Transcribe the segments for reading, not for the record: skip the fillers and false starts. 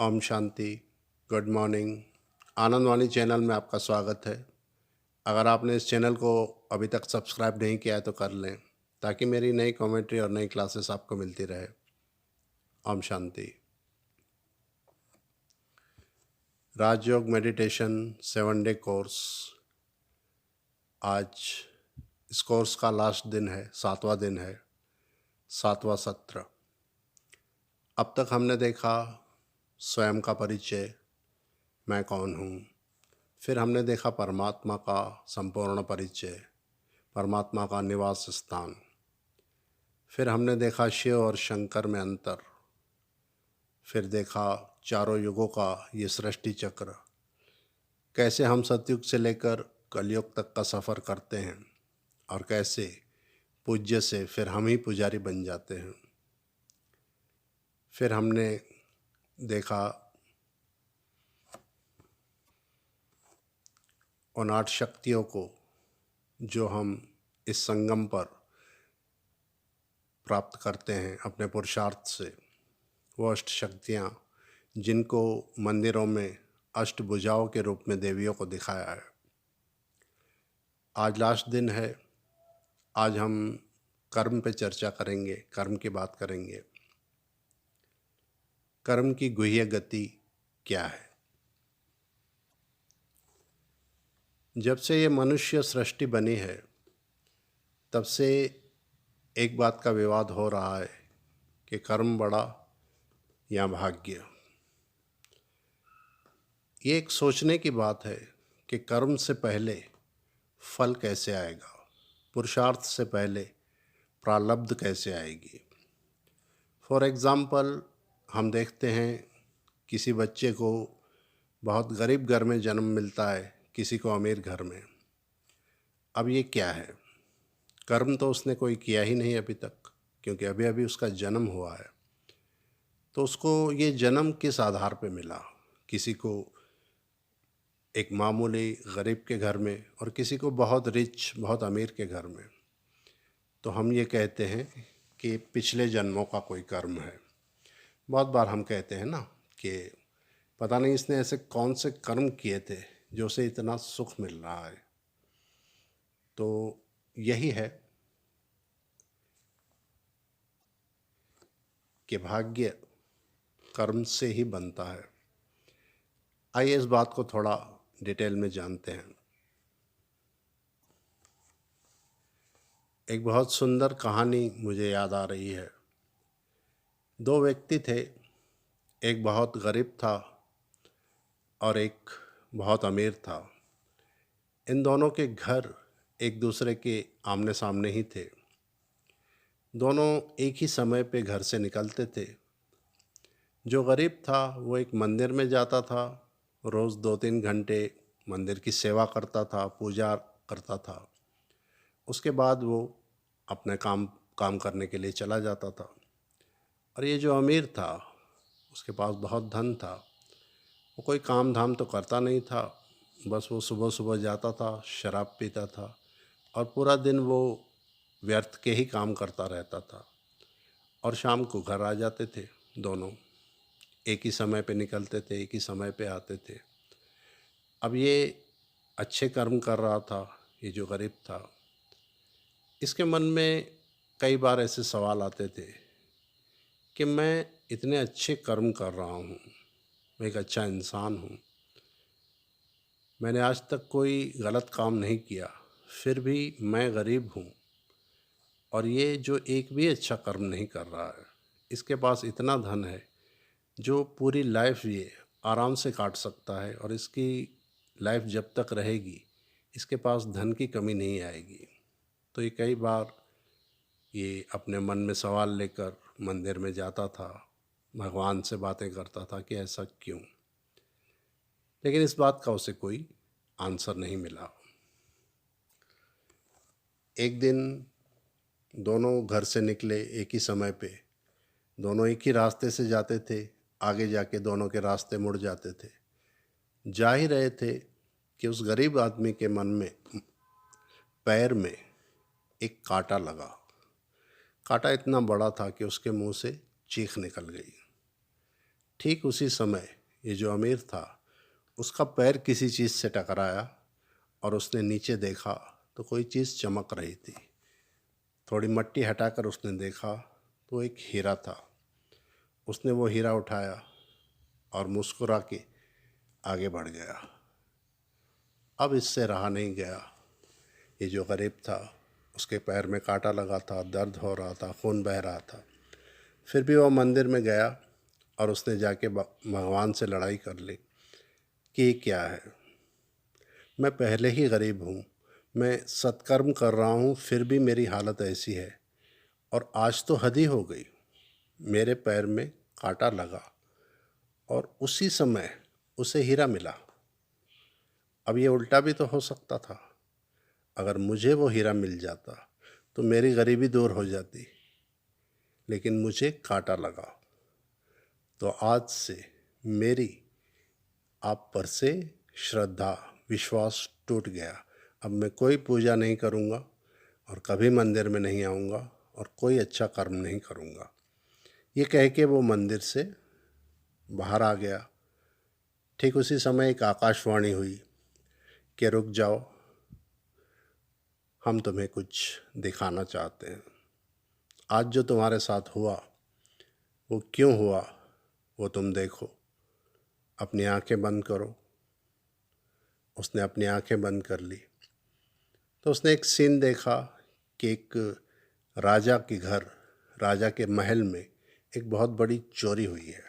ओम शांति। Good morning. Anandvani channel में आपका स्वागत है। अगर आपने इस चैनल को अभी तक सब्सक्राइब नहीं किया है तो कर लें, ताकि मेरी नई कमेंट्री और नई क्लासेस आपको मिलती रहे। ओम शांति। राजयोग मेडिटेशन 7 डे कोर्स। आज इस कोर्स का लास्ट दिन है, 7वां दिन है, 7वां सत्र। अब तक हमने देखा स्वयं का परिचय, मैं कौन हूँ। फिर हमने देखा परमात्मा का संपूर्ण परिचय, परमात्मा का निवास स्थान। फिर हमने देखा शिव और शंकर में अंतर। फिर देखा चारों युगों का ये सृष्टि चक्र, कैसे हम सतयुग से लेकर कलयुग तक का सफ़र करते हैं और कैसे पूज्य से फिर हम ही पुजारी बन जाते हैं। फिर हमने देखा उन 8 शक्तियों को जो हम इस संगम पर प्राप्त करते हैं अपने पुरुषार्थ से। वो अष्ट शक्तियाँ जिनको मंदिरों में अष्टभुजाओं के रूप में देवियों को दिखाया है। आज लास्ट दिन है। आज हम कर्म पे चर्चा करेंगे, कर्म की बात करेंगे। कर्म की गुह्य गति क्या है। जब से ये मनुष्य सृष्टि बनी है तब से एक बात का विवाद हो रहा है कि कर्म बड़ा या भाग्य। ये एक सोचने की बात है कि कर्म से पहले फल कैसे आएगा, पुरुषार्थ से पहले प्रारब्ध कैसे आएगी। फॉर एग्ज़ाम्पल, हम देखते हैं किसी बच्चे को बहुत गरीब घर में जन्म मिलता है, किसी को अमीर घर में। अब ये क्या है? कर्म तो उसने कोई किया ही नहीं अभी तक, क्योंकि अभी अभी उसका जन्म हुआ है। तो उसको ये जन्म किस आधार पे मिला? किसी को एक मामूली गरीब के घर में और किसी को बहुत रिच, बहुत अमीर के घर में। तो हम ये कहते हैं कि पिछले जन्मों का कोई कर्म है। बहुत बार हम कहते हैं ना कि पता नहीं इसने ऐसे कौन से कर्म किए थे जो उसे इतना सुख मिल रहा है। तो यही है कि भाग्य कर्म से ही बनता है। आइए इस बात को थोड़ा डिटेल में जानते हैं। एक बहुत सुंदर कहानी मुझे याद आ रही है। 2 व्यक्ति थे, एक बहुत गरीब था और एक बहुत अमीर था। इन दोनों के घर एक दूसरे के आमने सामने ही थे। दोनों एक ही समय पे घर से निकलते थे। जो गरीब था वो एक मंदिर में जाता था, रोज़ 2-3 घंटे मंदिर की सेवा करता था, पूजा करता था। उसके बाद वो अपने काम करने के लिए चला जाता था। और ये जो अमीर था, उसके पास बहुत धन था। वो कोई काम धाम तो करता नहीं था, बस वो सुबह सुबह जाता था, शराब पीता था और पूरा दिन वो व्यर्थ के ही काम करता रहता था। और शाम को घर आ जाते थे। दोनों एक ही समय पे निकलते थे, एक ही समय पे आते थे। अब ये अच्छे कर्म कर रहा था, ये जो गरीब था। इसके मन में कई बार ऐसे सवाल आते थे कि मैं इतने अच्छे कर्म कर रहा हूँ, मैं एक अच्छा इंसान हूँ, मैंने आज तक कोई गलत काम नहीं किया, फिर भी मैं गरीब हूँ और ये जो एक भी अच्छा कर्म नहीं कर रहा है, इसके पास इतना धन है जो पूरी लाइफ ये आराम से काट सकता है और इसकी लाइफ जब तक रहेगी इसके पास धन की कमी नहीं आएगी। तो ये कई बार ये अपने मन में सवाल लेकर मंदिर में जाता था, भगवान से बातें करता था कि ऐसा क्यों। लेकिन इस बात का उसे कोई आंसर नहीं मिला। एक दिन दोनों घर से निकले एक ही समय पे। दोनों एक ही रास्ते से जाते थे, आगे जाके दोनों के रास्ते मुड़ जाते थे। जा ही रहे थे कि उस गरीब आदमी के मन में, पैर में एक कांटा लगा। कांटा इतना बड़ा था कि उसके मुंह से चीख निकल गई। ठीक उसी समय ये जो अमीर था उसका पैर किसी चीज़ से टकराया और उसने नीचे देखा तो कोई चीज़ चमक रही थी। थोड़ी मट्टी हटाकर उसने देखा तो एक हीरा था। उसने वो हीरा उठाया और मुस्कुरा के आगे बढ़ गया। अब इससे रहा नहीं गया। ये जो गरीब था उसके पैर में कांटा लगा था, दर्द हो रहा था, खून बह रहा था। फिर भी वो मंदिर में गया और उसने जाके भगवान से लड़ाई कर ली कि ये क्या है, मैं पहले ही गरीब हूँ, मैं सत्कर्म कर रहा हूँ, फिर भी मेरी हालत ऐसी है। और आज तो हद ही हो गई, मेरे पैर में कांटा लगा और उसी समय उसे हीरा मिला। अब ये उल्टा भी तो हो सकता था। अगर मुझे वो हीरा मिल जाता तो मेरी गरीबी दूर हो जाती, लेकिन मुझे कांटा लगा। तो आज से मेरी आप पर से श्रद्धा, विश्वास टूट गया। अब मैं कोई पूजा नहीं करूँगा और कभी मंदिर में नहीं आऊँगा और कोई अच्छा कर्म नहीं करूँगा। ये कह के वो मंदिर से बाहर आ गया। ठीक उसी समय एक आकाशवाणी हुई कि रुक जाओ, हम तुम्हें कुछ दिखाना चाहते हैं। आज जो तुम्हारे साथ हुआ वो क्यों हुआ वो तुम देखो, अपनी आंखें बंद करो। उसने अपनी आंखें बंद कर ली तो उसने एक सीन देखा कि एक राजा के घर, राजा के महल में एक बहुत बड़ी चोरी हुई है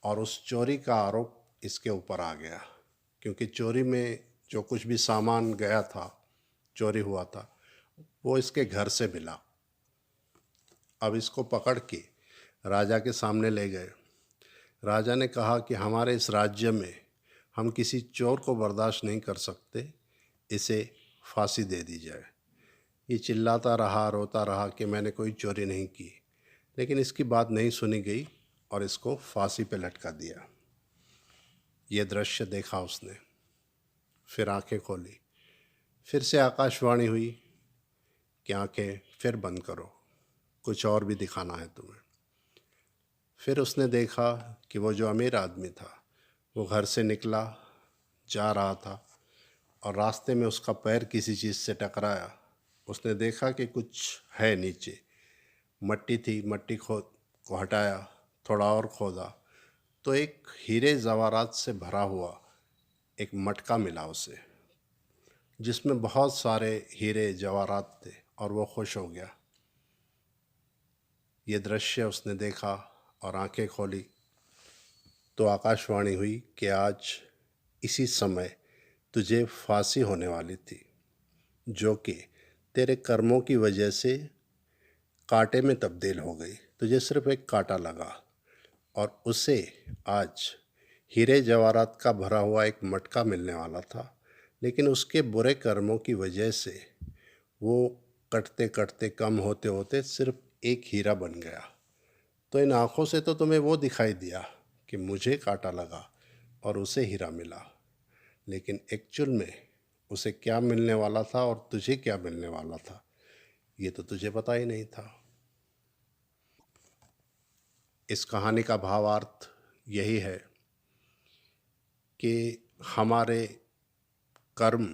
और उस चोरी का आरोप इसके ऊपर आ गया, क्योंकि चोरी में जो कुछ भी सामान गया था, चोरी हुआ था, वो इसके घर से मिला। अब इसको पकड़ के राजा के सामने ले गए। राजा ने कहा कि हमारे इस राज्य में हम किसी चोर को बर्दाश्त नहीं कर सकते, इसे फांसी दे दी जाए। ये चिल्लाता रहा, रोता रहा कि मैंने कोई चोरी नहीं की, लेकिन इसकी बात नहीं सुनी गई और इसको फांसी पे लटका दिया। ये दृश्य देखा उसने, फिर आंखें खोली, फिर से आकाशवाणी हुई कि आंखें फिर बंद करो, कुछ और भी दिखाना है तुम्हें। फिर उसने देखा कि वो जो अमीर आदमी था वो घर से निकला, जा रहा था और रास्ते में उसका पैर किसी चीज़ से टकराया। उसने देखा कि कुछ है नीचे, मट्टी थी, मट्टी को हटाया, थोड़ा और खोदा तो एक हीरे जवाहरात से भरा हुआ एक मटका मिला उसे, जिसमें बहुत सारे हीरे जवाहरात थे और वो खुश हो गया। ये दृश्य उसने देखा और आंखें खोली तो आकाशवाणी हुई कि आज इसी समय तुझे फांसी होने वाली थी, जो कि तेरे कर्मों की वजह से कांटे में तब्दील हो गई। तुझे सिर्फ एक कांटा लगा और उसे आज हीरे जवाहरात का भरा हुआ एक मटका मिलने वाला था, लेकिन उसके बुरे कर्मों की वजह से वो कटते कटते, कम होते होते सिर्फ एक हीरा बन गया। तो इन आँखों से तो तुम्हें वो दिखाई दिया कि मुझे कांटा लगा और उसे हीरा मिला, लेकिन एक्चुअल में उसे क्या मिलने वाला था और तुझे क्या मिलने वाला था ये तो तुझे पता ही नहीं था। इस कहानी का भावार्थ यही है कि हमारे कर्म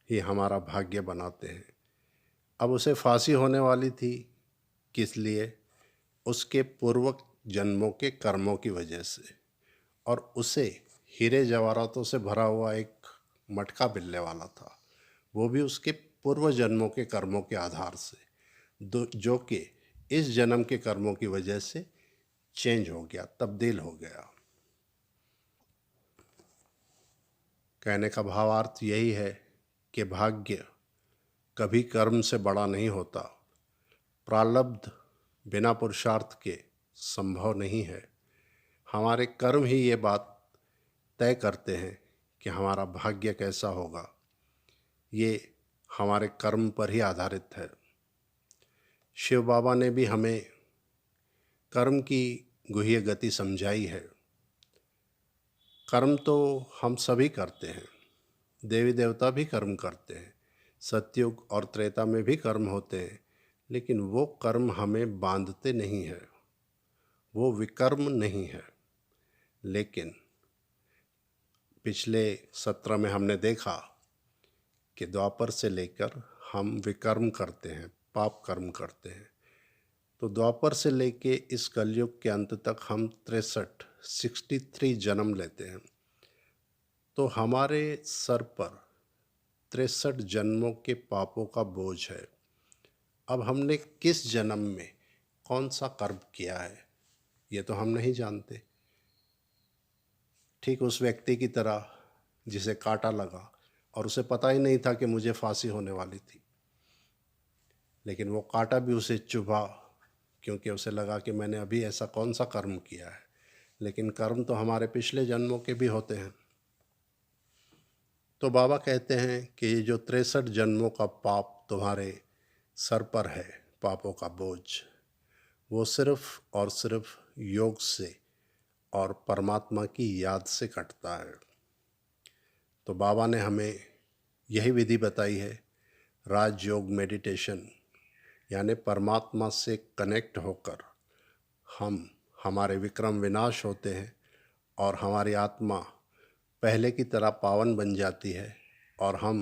ही हमारा भाग्य बनाते हैं। अब उसे फांसी होने वाली थी, किस लिए? उसके पूर्व जन्मों के कर्मों की वजह से, और उसे हीरे जवाहरातों से भरा हुआ एक मटका मिलने वाला था, वो भी उसके पूर्व जन्मों के कर्मों के आधार से, जो कि इस जन्म के कर्मों की वजह से चेंज हो गया, तब्दील हो गया। कहने का भावार्थ यही है कि भाग्य कभी कर्म से बड़ा नहीं होता। प्रारब्ध बिना पुरुषार्थ के संभव नहीं है। हमारे कर्म ही ये बात तय करते हैं कि हमारा भाग्य कैसा होगा। ये हमारे कर्म पर ही आधारित है। शिव बाबा ने भी हमें कर्म की गुह्य गति समझाई है। कर्म तो हम सभी करते हैं, देवी देवता भी कर्म करते हैं, सतयुग और त्रेता में भी कर्म होते हैं, लेकिन वो कर्म हमें बांधते नहीं है, वो विकर्म नहीं है। लेकिन पिछले सत्र में हमने देखा कि द्वापर से लेकर हम विकर्म करते हैं, पाप कर्म करते हैं। तो द्वापर से लेके इस कलयुग के अंत तक हम 63 जन्म लेते हैं। तो हमारे सर पर 63 जन्मों के पापों का बोझ है। अब हमने किस जन्म में कौन सा कर्म किया है ये तो हम नहीं जानते। ठीक उस व्यक्ति की तरह जिसे कांटा लगा और उसे पता ही नहीं था कि मुझे फांसी होने वाली थी, लेकिन वो कांटा भी उसे चुभा क्योंकि उसे लगा कि मैंने अभी ऐसा कौन सा कर्म किया है। लेकिन कर्म तो हमारे पिछले जन्मों के भी होते हैं। तो बाबा कहते हैं कि ये जो 63 जन्मों का पाप तुम्हारे सर पर है, पापों का बोझ, वो सिर्फ और सिर्फ योग से और परमात्मा की याद से कटता है। तो बाबा ने हमें यही विधि बताई है, राजयोग मेडिटेशन, यानी परमात्मा से कनेक्ट होकर हमारे विक्रम विनाश होते हैं और हमारी आत्मा पहले की तरह पावन बन जाती है और हम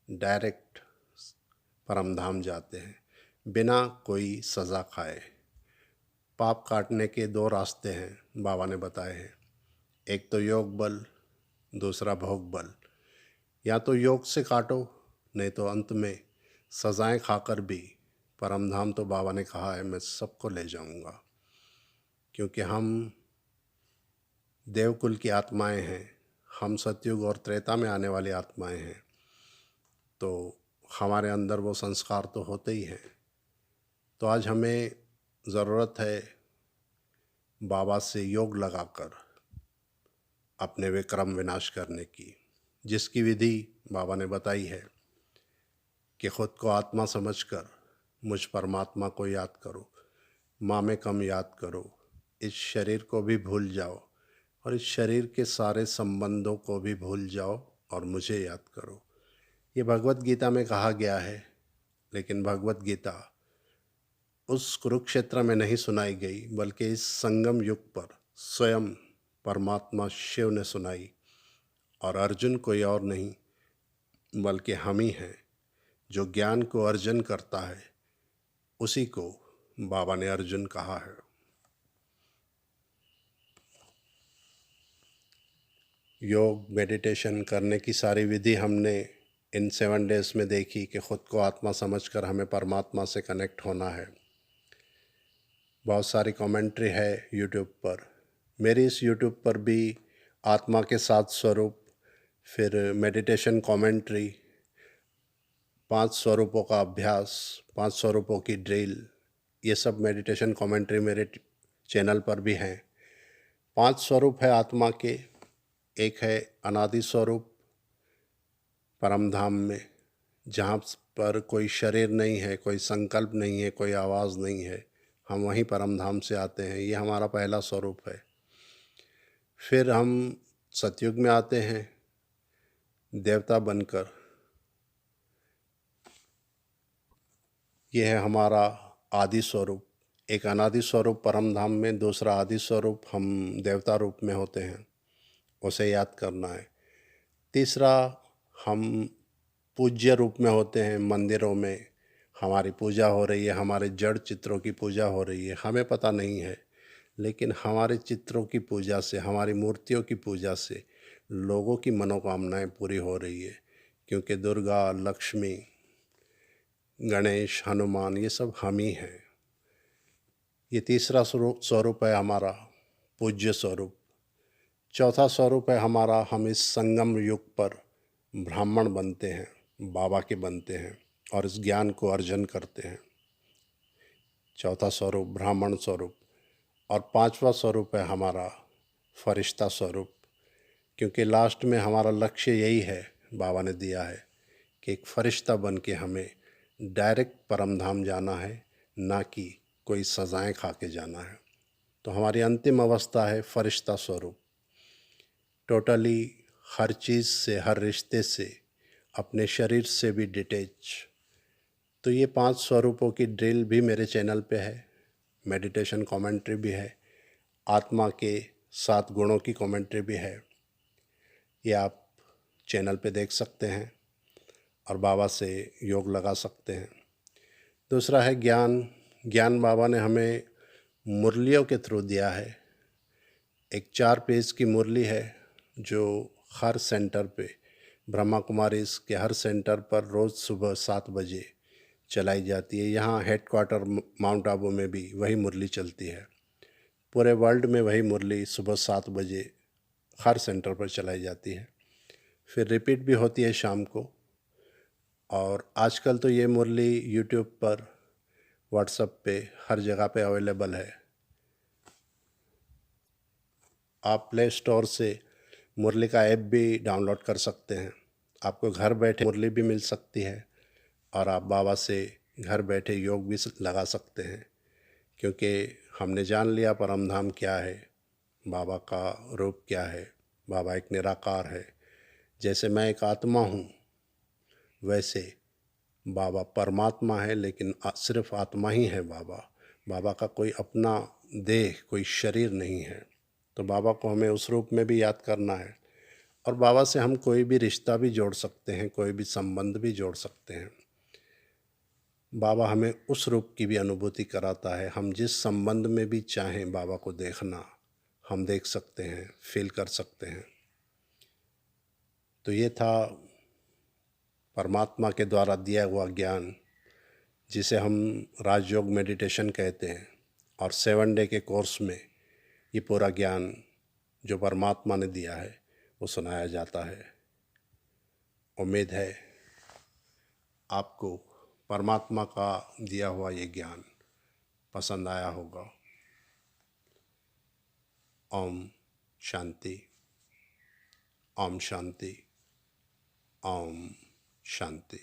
डायरेक्ट परमधाम जाते हैं बिना कोई सज़ा खाए। पाप काटने के 2 रास्ते हैं बाबा ने बताए हैं, एक तो योग बल, दूसरा भोग बल। या तो योग से काटो, नहीं तो अंत में सज़ाएं खाकर भी परमधाम तो बाबा ने कहा है मैं सबको ले जाऊंगा, क्योंकि हम देवकुल की आत्माएं हैं, हम सतयुग और त्रेता में आने वाली आत्माएं हैं। तो हमारे अंदर वो संस्कार तो होते ही हैं। तो आज हमें ज़रूरत है बाबा से योग लगाकर अपने विक्रम विनाश करने की, जिसकी विधि बाबा ने बताई है कि खुद को आत्मा समझकर मुझ परमात्मा को याद करो, माँ में कम याद करो, इस शरीर को भी भूल जाओ और इस शरीर के सारे संबंधों को भी भूल जाओ और मुझे याद करो। ये भगवत गीता में कहा गया है, लेकिन भगवत गीता उस कुरुक्षेत्र में नहीं सुनाई गई, बल्कि इस संगम युग पर स्वयं परमात्मा शिव ने सुनाई। और अर्जुन कोई और नहीं बल्कि हम ही हैं। जो ज्ञान को अर्जन करता है उसी को बाबा ने अर्जुन कहा है। योग मेडिटेशन करने की सारी विधि हमने इन 7 डेज़ में देखी कि खुद को आत्मा समझकर हमें परमात्मा से कनेक्ट होना है। बहुत सारी कमेंट्री है यूट्यूब पर। मेरी इस यूट्यूब पर भी आत्मा के 7 स्वरूप, फिर मेडिटेशन कमेंट्री, 5 स्वरूपों का अभ्यास, 5 स्वरूपों की ड्रिल, ये सब मेडिटेशन कमेंट्री मेरे चैनल पर भी हैं। 5 स्वरूप है आत्मा के। एक है अनादि स्वरूप परमधाम में, जहाँ पर कोई शरीर नहीं है, कोई संकल्प नहीं है, कोई आवाज़ नहीं है, हम वहीं परमधाम से आते हैं। ये हमारा पहला स्वरूप है। फिर हम सतयुग में आते हैं देवता बनकर, ये है हमारा आदि स्वरूप। एक अनादि स्वरूप परमधाम में, दूसरा आदि स्वरूप हम देवता रूप में होते हैं, उसे याद करना है। तीसरा हम पूज्य रूप में होते हैं, मंदिरों में हमारी पूजा हो रही है, हमारे जड़ चित्रों की पूजा हो रही है, हमें पता नहीं है, लेकिन हमारे चित्रों की पूजा से, हमारी मूर्तियों की पूजा से लोगों की मनोकामनाएं पूरी हो रही है। क्योंकि दुर्गा, लक्ष्मी, गणेश, हनुमान, ये सब हम ही हैं। ये तीसरा स्वरूप है हमारा पूज्य स्वरूप। चौथा स्वरूप है हमारा, हम इस संगम युग पर ब्राह्मण बनते हैं, बाबा के बनते हैं और इस ज्ञान को अर्जन करते हैं। चौथा स्वरूप ब्राह्मण स्वरूप। और 5वां स्वरूप है हमारा फरिश्ता स्वरूप, क्योंकि लास्ट में हमारा लक्ष्य यही है, बाबा ने दिया है कि एक फरिश्ता बन के हमें डायरेक्ट परमधाम जाना है, ना कि कोई सज़ाएं खा के जाना है। तो हमारी अंतिम अवस्था है फरिश्ता स्वरूप, टोटली हर चीज़ से, हर रिश्ते से, अपने शरीर से भी डिटैच। तो ये 5 स्वरूपों की ड्रिल भी मेरे चैनल पे है, मेडिटेशन कमेंट्री भी है, आत्मा के 7 गुणों की कमेंट्री भी है, ये आप चैनल पे देख सकते हैं और बाबा से योग लगा सकते हैं। दूसरा है ज्ञान। ज्ञान बाबा ने हमें मुरलियों के थ्रू दिया है। एक 4 पेज की मुरली है जो हर सेंटर पे, ब्रह्मा कुमारीज़ के हर सेंटर पर रोज़ सुबह 7 बजे चलाई जाती है। यहाँ हेडक्वार्टर माउंट आबू में भी वही मुरली चलती है। पूरे वर्ल्ड में वही मुरली सुबह 7 बजे हर सेंटर पर चलाई जाती है, फिर रिपीट भी होती है शाम को। और आजकल तो ये मुरली यूट्यूब पर, व्हाट्सएप पे, हर जगह पे अवेलेबल है। आप प्ले स्टोर से मुरली का ऐप भी डाउनलोड कर सकते हैं। आपको घर बैठे मुरली भी मिल सकती है और आप बाबा से घर बैठे योग भी लगा सकते हैं, क्योंकि हमने जान लिया परम धाम क्या है, बाबा का रूप क्या है। बाबा एक निराकार है। जैसे मैं एक आत्मा हूँ, वैसे बाबा परमात्मा है, लेकिन सिर्फ आत्मा ही है बाबा। बाबा का कोई अपना देह, कोई शरीर नहीं है। तो बाबा को हमें उस रूप में भी याद करना है और बाबा से हम कोई भी रिश्ता भी जोड़ सकते हैं, कोई भी संबंध भी जोड़ सकते हैं। बाबा हमें उस रूप की भी अनुभूति कराता है। हम जिस संबंध में भी चाहें बाबा को देखना, हम देख सकते हैं, फील कर सकते हैं। तो ये था परमात्मा के द्वारा दिया हुआ ज्ञान, जिसे हम राजयोग मेडिटेशन कहते हैं। और 7 डे के कोर्स में ये पूरा ज्ञान जो परमात्मा ने दिया है वो सुनाया जाता है। उम्मीद है आपको परमात्मा का दिया हुआ ये ज्ञान पसंद आया होगा। ओम शांति, ओम शांति, ओम शांति।